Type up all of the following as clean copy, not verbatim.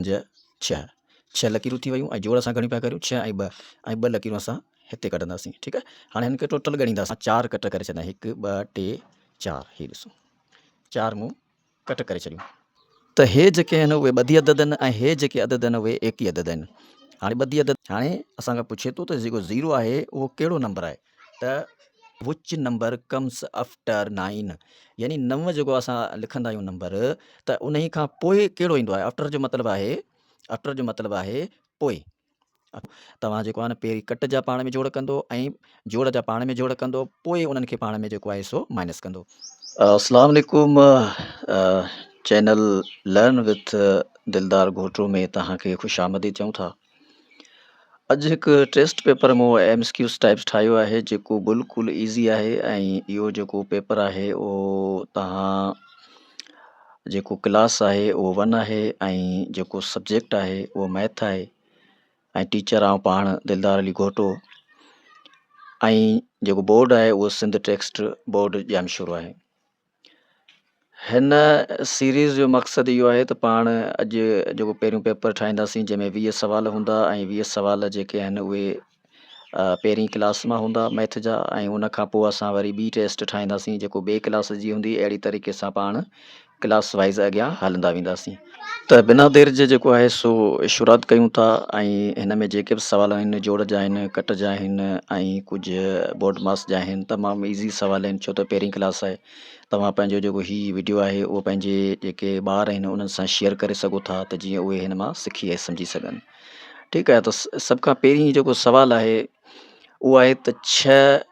5 6 6 लकीरूं थी वियूं ऐं जोड़ असां घणी पिया करियूं 6 ऐं 2 ऐं 2 लकीरूं असां हिते कढंदासीं। ठीकु आहे, हाणे हिन खे टोटल ॻणींदासीं। 4 कट करे छॾंदा 1 2 3 4 हीअ ॾिसो 4 मूं कट करे छॾियूं। त हे जेके आहिनि उहे ॿधी अदद आहिनि ऐं हे जेके अदद आहिनि उहे एकी अदद आहिनि। हाणे ॿधी अदद हाणे असांखां पुछे थो त जेको 0 आहे उहो कहिड़ो नंबर आहे, त विच नंबर कम्स आफ्टर 9, यानी 9 जेको असां लिखंदा आहियूं नंबर, त उन ई खां पोइ कहिड़ो ईंदो आहे। आफ्टर जो मतिलबु आहे पोइ। तव्हां जेको आहे न पहिरीं कट जा पाण में जोड़ कंदो ऐं जोड़ जा पाण में जोड़ कंदो, पोइ उन्हनि खे पाण में जेको आहे सो माइनस कंदो। अस्सलाम वालेकुम, चैनल लर्न विथ दिलदार घोटो में तव्हांखे ख़ुशि आमदी चऊं था। अॼु हिकु टेस्ट पेपर मूं MCQs टाइप्स ठाहियो आहे जेको बिल्कुलु ईज़ी आहे ऐं इहो जेको पेपर आहे उहो तव्हां जेको क्लास आहे उहो 1 आहे ऐं जेको सब्जेक्ट आहे उहो मैथ आहे ऐं टीचर आऊं पाण दिलदार अली घोटो ऐं जेको बोर्ड आहे उहो सिंध टेक्स्ट बोर्ड जामशोरो आहे। हिन सीरीज़ जो मक़सदु इहो आहे त पाण अॼु जेको पहिरियों पेपर ठाहींदासीं जंहिंमें 20 सुवाल हूंदा ऐं 20 सुवाल जेके आहिनि उहे पहिरीं क्लास मां हूंदा मैथ जा, ऐं उन खां पोइ असां वरी ॿी टेस्ट ठाहींदासीं जेको ॿिए क्लास जी हूंदी। अहिड़ी तरीक़े सां पाण क्लास वाइज़ अॻियां हलंदा वेंदासीं। त बिना देरि जे जेको आहे सो शुरूआति कयूं था ऐं हिन में जेके बि सुवाल आहिनि जोड़ जा आहिनि, कट जा आहिनि ऐं कुझु बोर्ड मास जा आहिनि, तमामु ईज़ी सुवाल आहिनि छो त पहिरीं क्लास आहे। तव्हां पंहिंजो जेको हीउ वीडियो आहे उहो पंहिंजे जेके ॿार आहिनि उन्हनि सां शेयर करे सघो था त जीअं उहे हिन मां सिखी ऐं सम्झी सघनि। ठीकु आहे, त सभ खां पहिरीं जेको सुवालु आहे उहो आहे त 6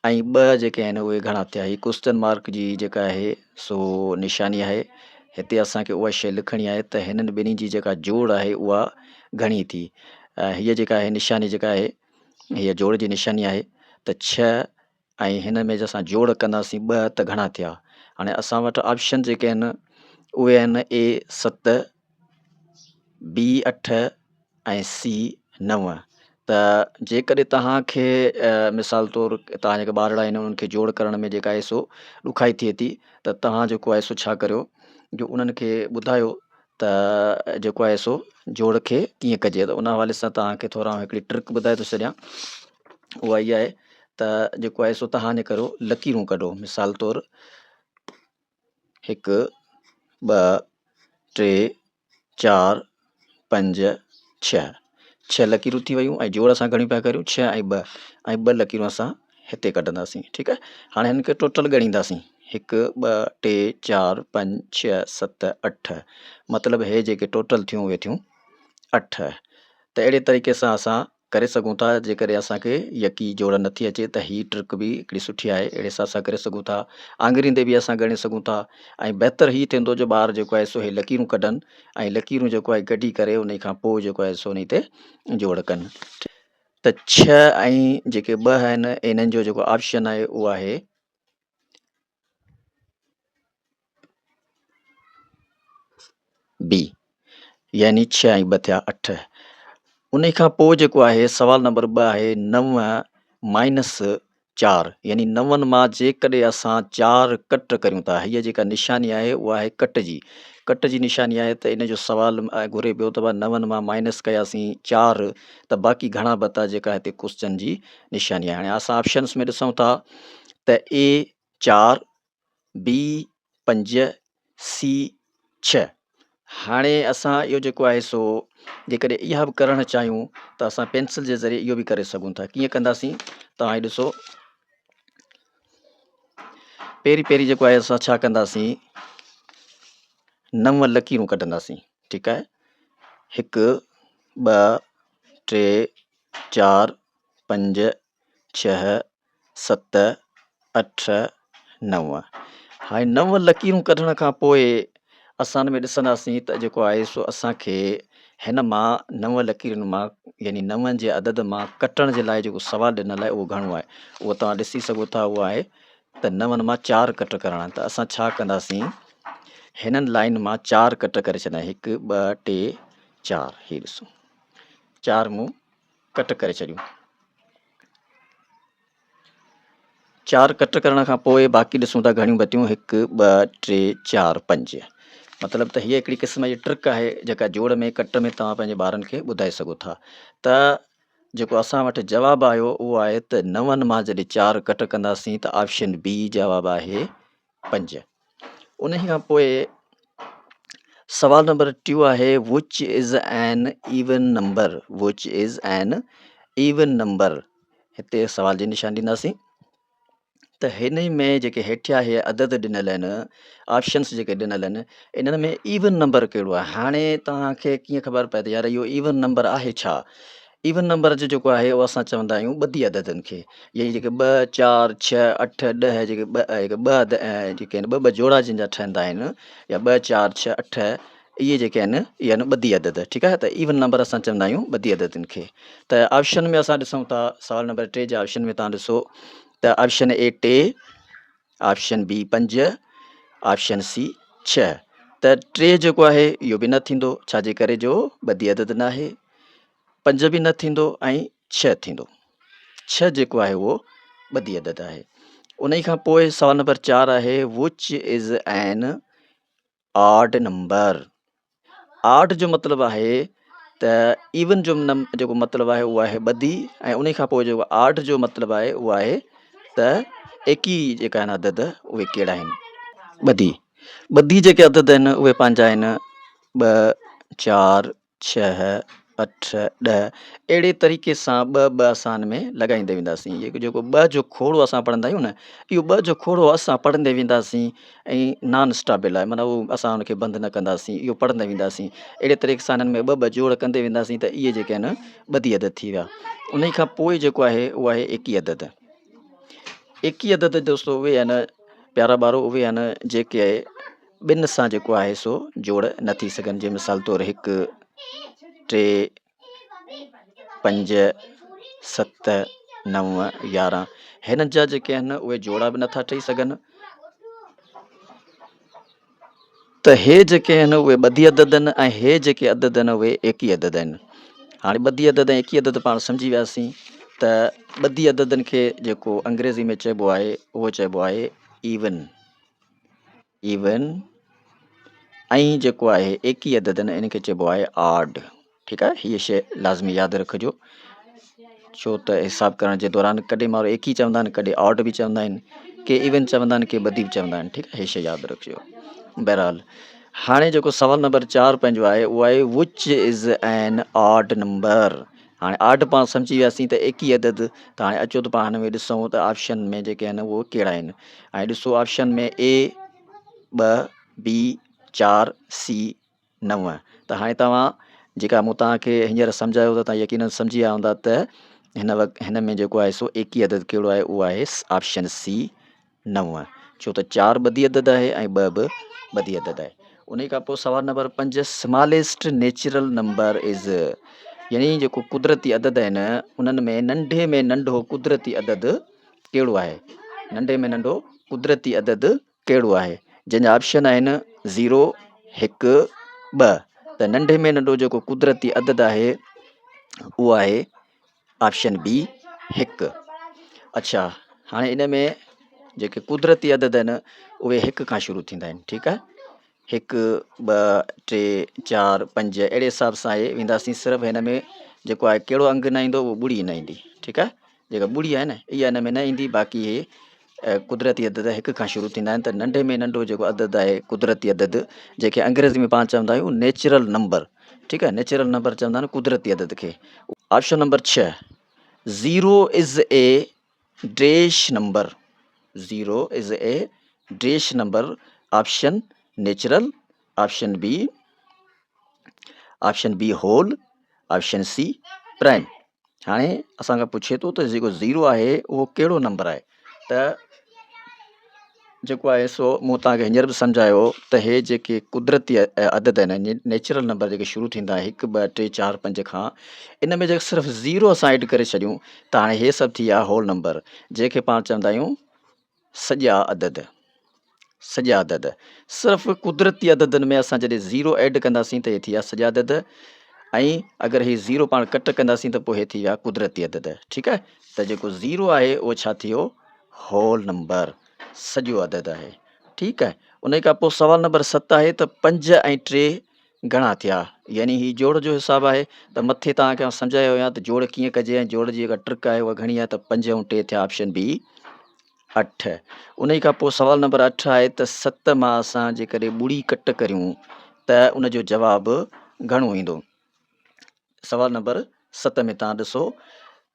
ऐं 2 जेके आहिनि उहे घणा थिया। हीअ क्वेश्चन मार्क जी जेका आहे सो निशानी आहे। हिते असांखे उहा शइ लिखणी आहे त हिननि ॿिन्ही जी जेका जोड़ आहे उहा घणी थी। हीअ जेका आहे निशानी जेका आहे हीअ जोड़ जी निशानी आहे त 6 ऐं हिन में असां जोड़ कंदासीं 2 त घणा थिया। हाणे असां वटि ऑप्शन जेके आहिनि उहे आहिनि A 7, B 8 ऐं C 9। त जेकॾहिं तव्हांखे मिसाल तौरु तव्हां जेके ॿार आहिनि उन्हनि खे जोड़ करण में जेका आहे सो ॾुखाई थिए थी त तव्हां जेको आहे सो छा करियो जो उन्हनि खे ॿुधायो त जेको आहे सो जोड़ खे कीअं कजे। त उन हवाले सां तव्हांखे थोरा हिकिड़ी ट्रिक ॿुधाए थो छॾियां, उहा इहा आहे त जेको आहे सो तव्हां करो लकीरूं कढो। मिसाल तौरु 1 2 3 4 5 6 लकीरूं थी वियूं ऐं जोड़ असां घणी पिया करियूं 6 ऐं 2 ऐं 2 लकीरूं असां हिते कढंदासीं। ठीकु आहे, हाणे हिन खे टोटल ॻणींदासीं 1 2 3 4 5 6 7 8, मतिलबु हे जेके टोटल थियूं उहे थियूं 8। त अहिड़े तरीक़े सां असां करे सघूं था। जेकॾहिं असांखे यकी जोड़ नथी अचे त हीअ ट्रिक बि हिकिड़ी सुठी आहे, अहिड़े सां असां करे सघूं था। आङुरियुनि ते बि असां ॻणे सघूं था ऐं बहितर हीअ थींदो जो ॿार जेको आहे सो हे लकीरूं कढनि ऐं लकीरूं जेको आहे कढी करे उन खां पोइ जेको आहे सो उन ते जोड़ कनि। त 6 ऐं जेके 2 आहिनि इन्हनि जो जेको ऑप्शन आहे उहो आहे B, यानी 6 ऐं 2 थिया 8। उन खां पोइ जेको आहे सवाल नंबर 2 आहे 9 माइनस 4, यानी 9 मां जेकॾहिं असां 4 कट करियूं था। हीअ जेका निशानी आहे उहा आहे कट जी निशानी आहे। त इन जो सवाल घुरे पियो त 9 मां माइनस कयासीं 4 त बाक़ी घणा बता जेका हिते क्वेश्चन जी निशानी आहे। हाणे असां ऑप्शन्स में ॾिसूं था त A 4, B 5, C 6। हाणे असां इहो जेको आहे सो जेकॾहिं इहा बि करणु चाहियूं त असां पेंसिल जे ज़रिए इहो बि करे सघूं था। कीअं कंदासीं तव्हां हीअ ॾिसो, पहिरीं जेको आहे असां छा कंदासीं 9 लकीरूं कढंदासीं। ठीकु आहे, 1 2 3 4 5 6 7 8 9। हाणे 9 लकीरूं कढण खां पोइ असां हुन में ॾिसंदासीं त जेको आहे सो असांखे हिन मां 9 लकीरुनि मां यानी 9 जे अदद मां कटण जे लाइ जेको सवालु ॾिनल आहे उहो घणो आहे, उहो तव्हां ॾिसी सघो था। उहो आहे त 9 मां 4 कट करणा। त असां छा कंदासीं हिननि लाइन मां 4 कट करे छॾिया 1 2 3 4। हीअ ॾिसो 4 मूं कट करे छॾियूं। 4 कट करण खां पोइ बाक़ी ॾिसूं था घणियूं बतियूं 1 2 3 4 5। मतिलबु त हीअ हिकिड़ी क़िस्म जी ट्रिक आहे जेका जोड़ में कट में तव्हां पंहिंजे ॿारनि खे ॿुधाए सघो था। त जेको असां वटि जवाबु आयो उहो आहे त 9 मां जॾहिं 4 कट कंदासीं त ऑप्शन बी जवाबु आहे 5। उन खां पोइ सवाल नंबर 2 आहे which is an even number, which is an even number. हिते सवाल जी निशान ॾींदासीं त हिन में जेके हेठियां इहे अदद ॾिनल आहिनि, ऑप्शन्स जेके ॾिनल आहिनि, इन्हनि में इवन नंबर कहिड़ो आहे। हाणे तव्हांखे कीअं ख़बर पए त यार इहो इवन नंबर आहे छा। इवन नंबर जो जेको आहे उहो असां चवंदा आहियूं ॿधी अददनि खे, इहे जेके 2 4 6 8 10 जेके ॿ जेके आहिनि ॿ जोड़ा जंहिंजा ठहंदा आहिनि, या 2 4 6 8 इहे जेके आहिनि इहे आहिनि ॿधी अदद। ठीकु आहे, त इवन नंबर असां चवंदा आहियूं ॿधी अददनि खे। त ऑप्शन में असां ॾिसूं था, सवाल नंबर 3 जे ऑप्शन में तव्हां ॾिसो त option A 3, option B 5, option C 6। त 3 जेको आहे इहो बि न थींदो, छाजे करे जो ॿधी अदद न आहे। 5 बि न थींदो ऐं 6 थींदो। 6 जेको आहे उहो ॿधी अदद आहे। उन खां पोइ सवाल नंबर 4 आहे which is an odd number. Odd जो मतिलबु आहे त इवन जो जेको मतिलबु आहे उहो आहे ॿधी, ऐं उन खां पोइ जेको ऑड जो मतिलबु आहे उहो आहे त एकी जेका आहिनि अदद उहे कहिड़ा आहिनि। ॿधी जेके अदद आहिनि उहे पंहिंजा आहिनि 2 4 6 8 10। अहिड़े तरीक़े सां ॿ असां हिन में लॻाईंदे वेंदासीं। जेको 2 जो खोड़ो असां पढ़ंदा आहियूं न, इहो 2 जो खोड़ो असां पढ़ंदे वेंदासीं ऐं नॉन स्टॉपेबल आहे, माना उहो असां हुनखे बंदि न कंदासीं, इहो पढ़ंदे वेंदासीं। अहिड़े तरीक़े सां हिननि में 2 जोड़ कंदे वेंदासीं त इहे जेके आहिनि ॿधी अदद थी विया। उन खां पोइ जेको आहे उहो आहे एकी अदद। एकी अदद दोस्तो उहे आहिनि प्यारा ॿारो, उहे आहिनि जेके ॿिनि सां जेको आहे सो जोड़ न थी सघनि। जीअं मिसाल तौरु 1 3 5 7 9 11, हिन जा जेके आहिनि उहे जोड़ा बि नथा ठही सघनि। त हे जेके आहिनि उहे ॿधी अदद आहिनि ऐं हे जेके अदद आहिनि उहे एकी अदद आहिनि। हाणे ॿधी अदद ऐं एकी अदद पाण सम्झी वियासीं त ॿधी अददनि खे जेको अंग्रेज़ी में चइबो आहे उहो चइबो आहे इवन। ऐं जेको आहे एकी अदद आहिनि इन खे चइबो आहे ऑड। ठीकु आहे, हीअ शइ लाज़मी यादि रखिजो, छो त हिसाब करण जे दौरान कॾहिं माण्हू एकी चवंदा आहिनि, कॾहिं ऑड बि चवंदा आहिनि, के इवन चवंदा आहिनि, के ॿधी बि चवंदा आहिनि। ठीकु आहे, हीअ शइ यादि रखिजो। बहरहाल हाणे जेको सवाल नंबर 4 पंहिंजो आहे उहो आहे which is an odd number. हाणे ऑड पाण सम्झी वियासीं त एकी अदद। त हाणे अचो त पाण हिन में ॾिसूं त ऑप्शन में जेके आहिनि उहे कहिड़ा आहिनि। ऐं ॾिसो ऑप्शन में ए 2 बी 4 सी 9। त हाणे तव्हां जेका मूं तव्हांखे हींअर सम्झायो त तव्हां यकीनन सम्झी विया हूंदा त हिन में जेको आहे सो एकी अदद कहिड़ो आहे, उहो आहे ऑप्शन सी 9, छो त 4 ॿधी अदद आहे ऐं 2 बि ॿधी अदद आहे। उन खां पोइ सवाल number 5 smallest natural number is, यानी जेको कुदरती अदद आहिनि उन्हनि में नंढे में नंढो कुदरती अदद कहिड़ो आहे। नंढे में नंढो कुदरती अदद कहिड़ो आहे, जंहिंजा ऑप्शन आहिनि 0 1 2। त नंढे में नंढो जेको कुदरती अदद आहे उहो आहे ऑप्शन बी 1। अच्छा, हाणे इन में जेके कुदरती अदद आहिनि उहे 1 खां शुरू थींदा आहिनि। ठीकु आहे, 1 2 3 4 5 अहिड़े हिसाब सां इहे वेंदासीं। सिर्फ़ु हिन में जेको आहे कहिड़ो अंग न ईंदो, उहो ॿुड़ी न ईंदी। ठीकु आहे, जेका ॿुड़ी आहे न इहा हिन में न ईंदी, बाक़ी इहे कुदरती अदद 1 खां शुरू थींदा आहिनि। त नंढे में नंढो जेको अदद आहे कुदरती अदद, जेके अंग्रेज़ी में पाण चवंदा आहियूं नेचुरल नंबर। ठीकु आहे, नेचुरल नंबर चवंदा आहिनि कुदरती अदद खे। Option number 6 0 is a dash number. 0 is a dash number. Option natural, option B whole, option C prime. हाणे असांखां पुछे थो त जेको 0 आहे उहो कहिड़ो नंबर आहे। त जेको आहे सो मूं तव्हांखे हींअर बि सम्झायो त हे जेके कुदरती अदद आहिनि, नेचुरल नंबर जेके शुरू थींदा 1 2 3 4 5 खां, इन में जेके सिर्फ़ु 0 असां ऐड करे छॾियूं त हाणे हे सभु थी विया होल नंबर, जंहिंखे पाण चवंदा आहियूं सॼा अदद। सॼा अदद सिर्फ़ु कुदरती अददनि में असां जॾहिं 0 ऐड कंदासीं त हे थी विया सॼा अदद, ऐं अगरि ही 0 पाण कट कंदासीं त पोइ हे थी विया कुदरती अदद। ठीकु आहे, त जेको 0 आहे उहो छा थी वियो, होल नंबर, सॼो अदद आहे। ठीकु आहे, उन खां पोइ सवाल नंबर 7 आहे त 5 ऐं 3 घणा थिया, यानी ही जोड़ जो हिसाबु आहे। त मथे तव्हांखे आउं सम्झायो हुया त जोड़ कीअं कजे ऐं जोड़ जी जेका ट्रिक आहे उहा घणी आहे, त 5 ऐं 3 थिया, ऑप्शन बी 8। उन खां पोइ सवाल नंबर 8 आहे त 7 मां असां जेकॾहिं ॿुड़ी कट करियूं त उनजो जवाबु घणो ईंदो। सवाल नंबर 7 में तव्हां ॾिसो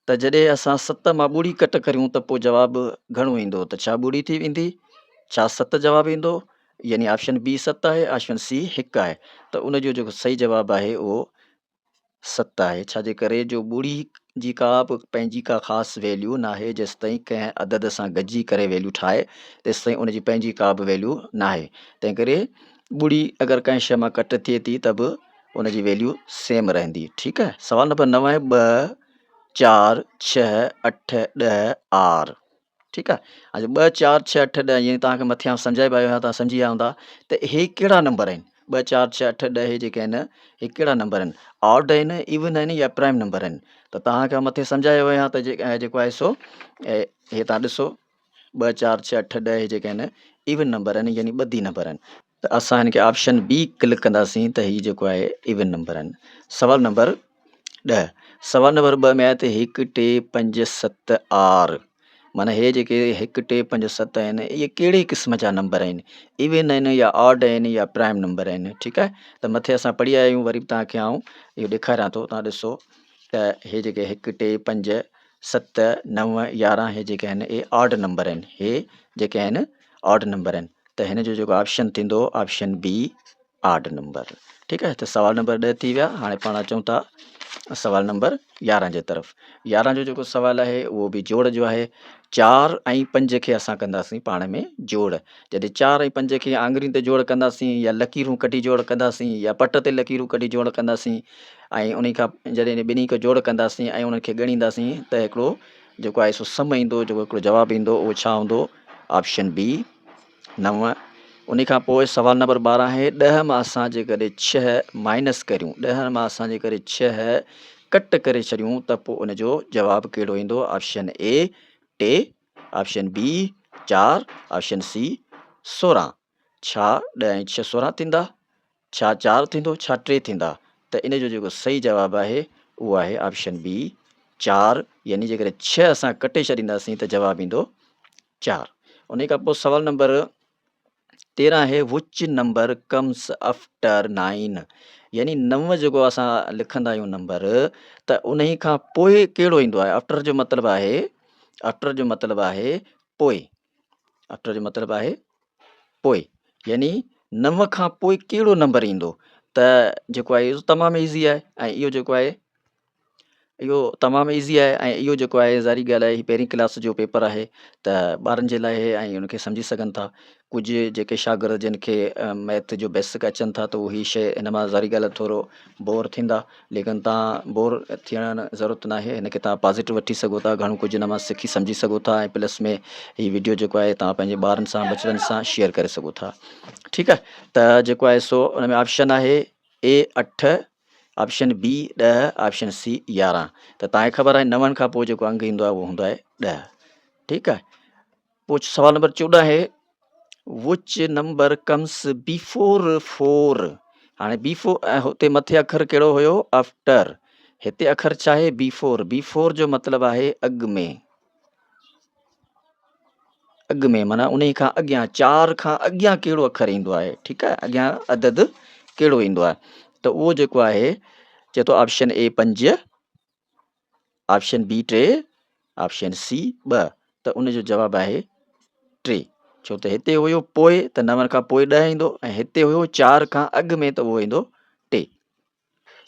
त जॾहिं असां 7 मां ॿुड़ी कट करियूं त पोइ जवाबु घणो ईंदो, त छा ॿुड़ी थी वेंदी, छा 7 जवाबु ईंदो, यानी ऑप्शन बी 7 आहे, ऑप्शन सी 1 आहे। त उनजो जेको सही जवाबु आहे उहो 7 आहे। छाजे करे जो ॿुड़ी जी का बि पंहिंजी का ख़ासि वैल्यू न आहे, जेसि ताईं कंहिं अदद सां गॾिजी करे वैल्यू ठाहे तेसि ताईं उनजी पंहिंजी का बि वैल्यू न आहे। तंहिं करे ॿुड़ी अगरि कंहिं शइ मां कट थिए थी त बि उनजी वैल्यू सेम रहंदी। ठीकु आहे। सवाल नंबर 9 आहे 2 4 6 8 10 आर। ठीकु आहे। हाणे 2 4 6 8 10 यानी तव्हांखे मथियां सम्झाए पिया हुया, तव्हां सम्झी विया हूंदा त हे कहिड़ा नंबर आहिनि। 2 4 6 8 10 हे जेके आहिनि हे कहिड़ा नंबर आहिनि, ऑड आहिनि, इवन आहिनि या प्राइम नंबर आहिनि। त तव्हांखे मथे सम्झायो हुया त जेको आहे सो हे तव्हां ॾिसो 2 4 6 8 10 हे जेके आहिनि इवन नंबर आहिनि, यानी ॿधी नंबर आहिनि। त असां हिन खे ऑप्शन बी क्लिक कंदासीं त हीअ जेको आहे इवन नंबर आहिनि। सवाल नंबर 10, सवाल नंबर 2 में आहे त 1 3 5 7 आर, माना हे जेके 1 3 5 7 आहिनि इहे कहिड़े क़िस्म जा नंबर आहिनि, इवन आहिनि या ऑड आहिनि या प्राइम नंबर आहिनि। ठीकु आहे। त मथे असां पढ़ी आया आहियूं, वरी बि तव्हांखे आउं इहो ॾेखारियां थो, तव्हां ॾिसो त हे जेके 1 3 5 7 9 11 हे जेके आहिनि हे ऑड नंबर आहिनि, हे जेके आहिनि ऑड नंबर आहिनि। त हिन जो जेको ऑप्शन थींदो ऑप्शन बी ऑड नंबर। ठीकु आहे। त सवाल नंबर 10 थी विया। हाणे पाण अचूं था सवाल नंबर 11 जे तरफ़। 11 जो जेको सवाल आहे उहो बि जोड़ जो आहे। 4 ऐं 5 खे असां कंदासीं पाण में जोड़। जॾहिं 4 ऐं 5 खे आङुरियुनि ते जोड़ कंदासीं, या लकीरूं कढी जोड़ कंदासीं, या पट ते लकीरूं कढी जोड़ कंदासीं, ऐं उन खां जॾहिं ॿिन्ही खे जोड़ कंदासीं ऐं उन्हनि खे ॻणींदासीं त हिकिड़ो जेको आहे सो सम ईंदो, जेको हिकिड़ो जवाबु ईंदो उहो छा हूंदो, ऑप्शन बी 9। उन खां पोइ सवाल नंबर 12 आहे 10 मां असां जेकॾहिं 6 माइनस करियूं, 10 मां असां जेकॾहिं 6 कट करे छॾियूं त पोइ उनजो जवाबु कहिड़ो ईंदो, option A 2, option B 4, option C 16। छा 10 ऐं 6 16 थींदा, छा 4 थींदो, छा 3 थींदा। त इन जो जेको सही जवाबु आहे उहो आहे ऑप्शन बी 4, यानी जेकॾहिं 6 असां कटे छॾींदासीं त जवाबु ईंदो 4। उन खां पोइ सवाल नंबर 13 आहे विच नंबर कम्स आफ्टर 9, यानी 9 जेको असां लिखंदा आहियूं नंबर, त उन खां पोइ कहिड़ो ईंदो आहे। आफ्टर जो मतिलबु आहे, आफ्टर जो मतिलबु आहे पोइ, आफ्टर जो मतिलबु आहे पोइ, यानी 9 खां पोइ कहिड़ो नंबर ईंदो। त जेको आहे इहो तमामु ईज़ी आहे, ऐं इहो जेको आहे इहो तमामु ईज़ी आहे, ऐं इहो जेको आहे ज़ारी ॻाल्हि आहे, हीअ पहिरीं क्लास जो पेपर आहे त ॿारनि जे लाइ ऐं उनखे सम्झी सघनि था। कुझु जेके शागिर्द जिन खे मैथ जो बेसिक अचनि था त उहा शइ हिन मां ज़ारी ॻाल्हि आहे थोरो बोर थींदा, लेकिन तव्हां बोर थियण ज़रूरत न आहे, हिन खे तव्हां पॉज़िटिव वठी सघो था, घणो कुझु हिन मां सिखी सम्झी सघो था, ऐं प्लस में हीअ वीडियो जेको आहे तव्हां पंहिंजे ॿारनि सां बचड़नि सां शेयर करे सघो था। ठीकु आहे। त जेको आहे सो हुन में ऑप्शन आहे ए 8, ऑप्शन बी 10, ऑप्शन सी 11। त तव्हांखे ख़बर आहे 9 खां पोइ जेको अंग ईंदो आहे उहो हूंदो आहे 10। ठीकु आहे। पोइ सवाल नंबर 14 आहे विच नंबर कम्स बिफोर 4। हाणे बिफोर हुते मथे अखर कहिड़ो हुयो, आफ्टर, हिते अखर छा आहे बिफोर। बिफोर जो मतिलबु आहे अॻु में, अॻु में माना उन खां अॻियां, 4 खां अॻियां कहिड़ो अखर ईंदो आहे। ठीकु आहे। अॻियां अदद कहिड़ो ईंदो आहे, त उहो जेको आहे चए थो option A 5, option B 3, option C 2। त उनजो जवाबु आहे 3। छो त हिते हुयो पोइ त 9 खां पोइ 10 ईंदो, ऐं हिते हुयो 4 खां अॻु में त उहो ईंदो 3।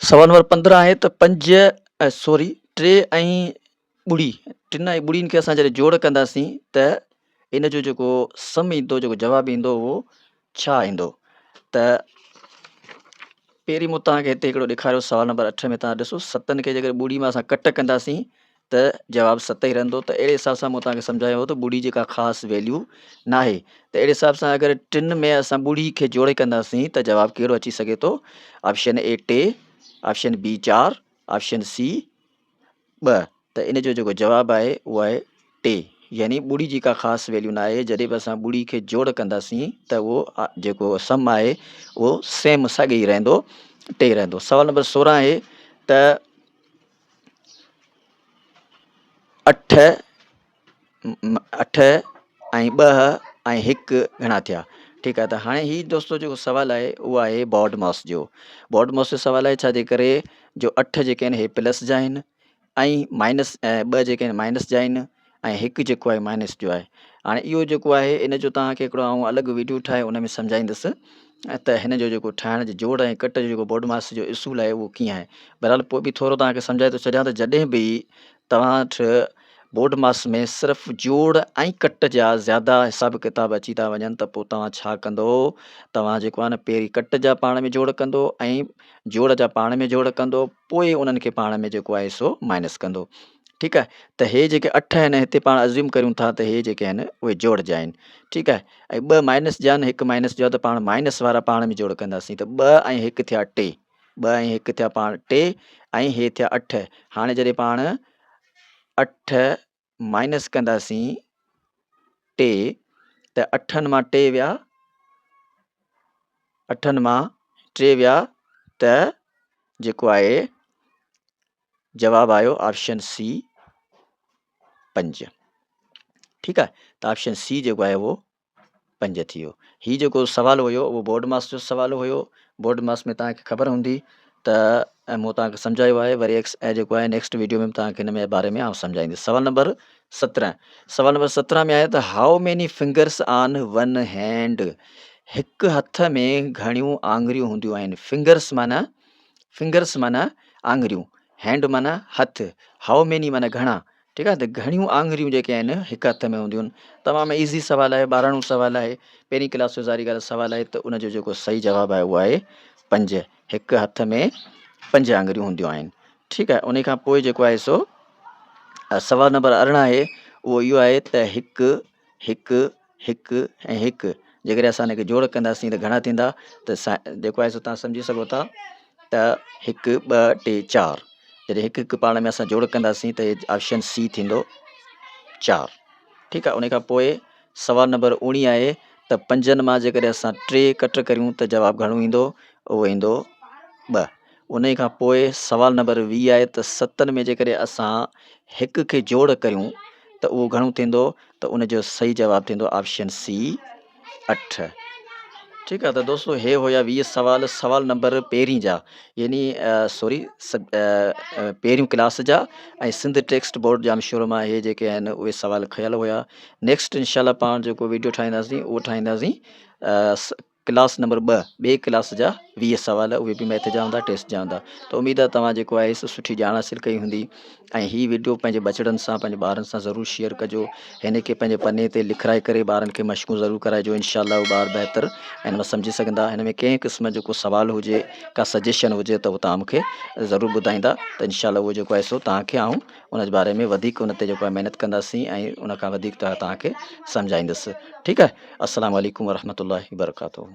सवाल नंबर 15 आहे त 3 ऐं ॿुड़ी, 3 ऐं ॿुड़ियुनि खे असां जॾहिं जोड़ कंदासीं त इन जो जेको सम ईंदो, जेको जवाबु ईंदो उहो छा ईंदो। त पहिरीं मूं तव्हांखे हिते हिकिड़ो ॾेखारियो, सवाल नंबर 8 में तव्हां ॾिसो 7 खे जेकॾहिं ॿुड़ी मां असां कट कंदासीं त जवाबु 7 ई रहंदो। त अहिड़े हिसाब सां मूं तव्हांखे सम्झायो हो त ॿुड़ी जी का ख़ासि वैल्यू न आहे। त अहिड़े हिसाब सां अगरि 3 में असां ॿुड़ी खे जोड़े कंदासीं त जवाबु कहिड़ो अची सघे थो, option A 3, option B 4, option C 2। त इन जो जेको जवाबु आहे उहो आहे 3, यानी ॿुड़ी जी का ख़ासि वैल्यू न आहे। जॾहिं बि असां ॿुड़ी खे जोड़ कंदासीं त उहो जेको सम आहे उहो सेम साॻियो ई रहंदो, टे रहंदो। सवाल नंबर 16 आहे त 8 ऐं 2 ऐं 1 घणा थिया। ठीकु आहे, त हाणे हीउ दोस्तो जेको सुवालु आहे उहो आहे बॉड मॉस जो। बॉड मॉस जो सुवालु आहे छाजे करे जो 8 जेके आहिनि हे प्लस जा आहिनि ऐं माइनस 2 जेके आहिनि माइनस जा आहिनि ऐं 1 जेको आहे माइनस जो आहे। हाणे इहो जेको आहे इन जो तव्हांखे हिकिड़ो आउं अलॻि वीडियो ठाहे उन में सम्झाईंदुसि त हिन जो जेको ठाहिण जो जोड़ ऐं कट जो जेको बॉड मास जो इसूल आहे उहो कीअं आहे। बहरहाल पोइ बि थोरो तव्हांखे सम्झाए थो छॾियां त जॾहिं बि तव्हां वटि बोड मास में सिर्फ़ु जोड़ ऐं कट जा ज़्यादा हिसाब किताब अची था वञनि त पोइ तव्हां छा कंदो, तव्हां जेको आहे न पहिरीं कट जा पाण में जोड़ कंदो ऐं जोड़ जा पाण में जोड़ कंदो, पोइ उन्हनि खे पाण में जेको आहे सो माइनस कंदो। ठीकु आहे, त हे जेके 8 आहिनि हिते पाण अज़्यूम करियूं था त हे जेके आहिनि उहे जोड़ जा आहिनि। ठीकु आहे, ऐं 2 माइनस जा आहिनि, 1 माइनस जो आहे त पाण माइनस वारा पाण में जोड़ कंदासीं त 2 ऐं 1 थिया 2, 2 ऐं 1 थिया पाण 2 ऐं हे थिया 8। हाणे जॾहिं पाण 8 माइनस कंदासीं 2 त 8 मां 2 विया, 8 मां 3 विया त जेको आहे जवाबु आयो ऑप्शन सी 5। ठीकु आहे, त ऑप्शन सी जेको आहे उहो 5 थी वियो। हीउ जेको सुवालु हुयो उहो बोड मास जो सुवालु हुयो। बोड मास में तव्हांखे ख़बर हूंदी त मूं तव्हांखे सम्झायो आहे। वरी जेको आहे नेक्स्ट वीडियो में तव्हांखे हिन में बारे में आउं सम्झाईंदुसि। सवाल नंबर 17, सवाल नंबर 17 में आहे त how many fingers on one hand, हिकु हथ में घणियूं आङुरियूं हूंदियूं आहिनि। फिंगर्स माना आङुरियूं, हैंड माना हथु, हाउ मेनी माना घणा। ठीकु आहे, त घणियूं आङुरियूं जेके आहिनि हिकु हथ में हूंदियूं आहिनि। तमामु ईज़ी सुवालु आहे, 12 सुवालु आहे, पहिरीं क्लास जो ज़ारी ॻाल्हि सुवालु आहे, त उनजो जेको सही जवाबु आहे उहो आहे 5। हिकु हथ में 5 आङुरियूं हूंदियूं आहिनि। ठीकु आहे, उन खां पोइ जेको आहे सो सवाल नंबर 18 आहे, उहो इहो आहे त 1 1 1 ऐं 1 जेकॾहिं असां हिनखे जोड़ कंदासीं त घणा थींदा, त जेको आहे सो तव्हां सम्झी सघो था त 1 2 3 4, जॾहिं 1 1 पाण में असां जोड़ कंदासीं त ऑप्शन सी थींदो 4। ठीकु आहे, उन खां पोइ सवाल नंबर 19 आहे त 5 मां जेकॾहिं असां 3 कट करियूं त जवाबु घणो ईंदो, उहो ईंदो 2। उन खां पोइ सवाल नंबर 20 आहे त 7 में जेकॾहिं असां 1 खे जोड़ करियूं त उहो घणो थींदो, त उनजो सही जवाबु थींदो ऑप्शन सी 8। ठीकु आहे, त दोस्तो हे हुया 20 सुवाल सवाल नंबर पहिरीं जा, यानी पहिरियों क्लास जा ऐं सिंध टेक्स्ट बोर्ड जाम शुरू मां इहे जेके आहिनि उहे सुवाल खयल हुया। नेक्स्ट इनशाला पाण जेको वीडियो ठाहींदासीं उहो ठाहींदासीं क्लास नंबर 2, ॿिए क्लास जा 20 सुवाल, उहे बि मैथ जा हूंदा, टेस्ट जा हूंदा। त उमेदु आहे तव्हां जेको आहे सुठी ॼाण हासिलु कई हूंदी। ऐं हीअ वीडियो पंहिंजे बचड़नि सां, पंहिंजे ॿारनि सां ज़रूरु शेयर कजो। हिन खे पंहिंजे पने ते लिखाए करे ॿारनि खे मशक़ूं ज़रूरु कराइजो। इनशाला उहे ॿार बहितर हिन में सम्झी सघंदा। हिन में कंहिं क़िस्म जो को सुवालु हुजे, का सजेशन हुजे त उहो तव्हां मूंखे ज़रूरु ॿुधाईंदा, त इनशाला उहो जेको आहे सो तव्हांखे आऊं उन जे बारे में वधीक उन ते जेको आहे महिनत कंदासीं ऐं उन खां वधीक तव्हांखे सम्झाईंदुसि। ठीकु आहे, अस्सलामु अलैकुम वरहमतुल्लाहि वबरकातुहू।